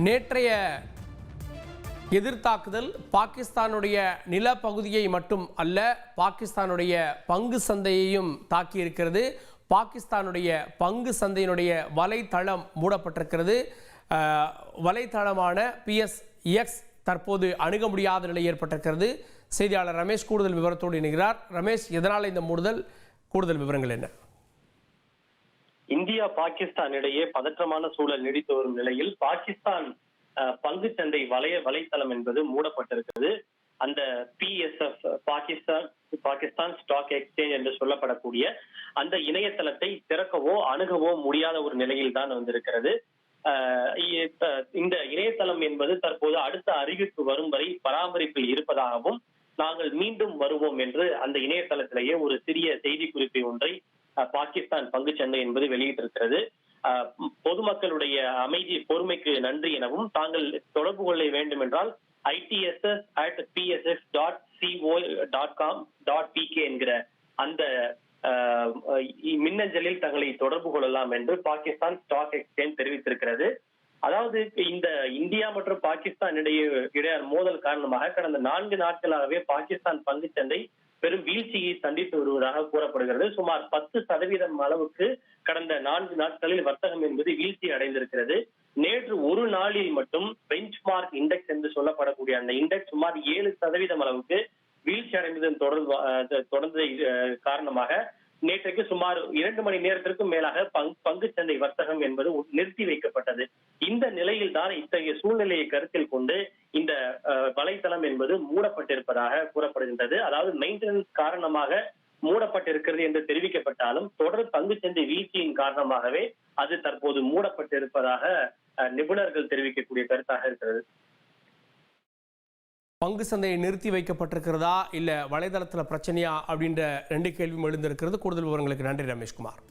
நேற்றைய எதிர்த்தாக்குதல் பாகிஸ்தானுடைய நிலப்பகுதியை மட்டும் அல்ல, பாகிஸ்தானுடைய பங்கு சந்தையையும் தாக்கியிருக்கிறது. பாகிஸ்தானுடைய பங்கு சந்தையினுடைய வலைத்தளம் மூடப்பட்டிருக்கிறது. வலைத்தளமான PSX தற்போது அணுக முடியாத நிலை ஏற்பட்டிருக்கிறது. செய்தியாளர் ரமேஷ் கூடுதல் விவரத்தோடு இணைகிறார். ரமேஷ், எதனால் இந்த மூடுதல்? கூடுதல் விவரங்கள் என்ன? இந்தியா பாகிஸ்தான் இடையே பதற்றமான சூழல் நீடித்து வரும் நிலையில் பாகிஸ்தான் பங்கு சந்தை வலைத்தளம் என்பது மூடப்பட்டிருக்கிறது. அந்த PSF பாகிஸ்தான் ஸ்டாக் எக்ஸ்சேஞ்ச் என்று சொல்லப்படக்கூடிய அந்த இணையதளத்தை திறக்கவோ அணுகவோ முடியாத ஒரு நிலையில் தான் வந்திருக்கிறது. இந்த இணையதளம் என்பது தற்போது அடுத்த அறிவிப்பு வரும் வரை பராமரிப்பில் இருப்பதாகவும், நாங்கள் மீண்டும் வருவோம் என்று அந்த இணையதளத்திலேயே ஒரு சிறிய செய்தி குறிப்பை ஒன்றை பாகிஸ்தான் பங்கு சந்தை என்பது வெளியிட்டிருக்கிறது. பொதுமக்களுடைய அமைதி பொறுமைக்கு நன்றி எனவும், தாங்கள் தொடர்பு கொள்ள வேண்டும் என்றால் its@pss.co.com.pk என்கிற அந்த மின்னஞ்சலில் தங்களை தொடர்பு கொள்ளலாம் என்று பாகிஸ்தான் ஸ்டாக் எக்ஸ்சேஞ்ச் தெரிவித்திருக்கிறது. அதாவது இந்த இந்தியா மற்றும் பாகிஸ்தான் இடையே மோதல் காரணமாக கடந்த 4 நாட்களாகவே பாகிஸ்தான் பங்கு சந்தை பெரும் வீழ்ச்சியை சந்தித்து வருவதாக கூறப்படுகிறது. சுமார் 10% அளவுக்கு கடந்த 4 நாட்களில் வர்த்தகம் என்பது வீழ்ச்சி அடைந்திருக்கிறது. நேற்று ஒரு நாளில் மட்டும் பெஞ்ச் மார்க் இண்டெக்ஸ் என்று சொல்லப்படக்கூடிய அந்த இண்டெக்ஸ் சுமார் 7% அளவுக்கு வீழ்ச்சி அடைந்ததன் தொடர்ந்து காரணமாக நேற்றைக்கு சுமார் 2 மணி நேரத்திற்கும் மேலாக பங்கு சந்தை வர்த்தகம் என்பது நிறுத்தி வைக்கப்பட்டது. இந்த நிலையில் தான் இத்தகைய சூழ்நிலையை கருத்தில் கொண்டு இந்த வலைத்தளம் என்பது மூடப்பட்டிருப்பதாக கூறப்படுகின்றது. அதாவது மெயின்டெனன்ஸ் காரணமாக மூடப்பட்டிருக்கிறது என்று தெரிவிக்கப்பட்டாலும் தொடர் பங்கு சந்தை வீழ்ச்சியின் காரணமாகவே அது தற்போது மூடப்பட்டிருப்பதாக நிபுணர்கள் தெரிவிக்கக்கூடிய கருத்தாக இருக்கிறது. பங்கு சந்தையை நிறுத்தி வைக்கப்பட்டிருக்கிறதா இல்ல வலைதளத்தில் பிரச்சனையா அப்படின்ற 2 கேள்வியும் எழுந்திருக்கிறது. கூடுதல் விவரங்களுக்கு நன்றி ரமேஷ்குமார்.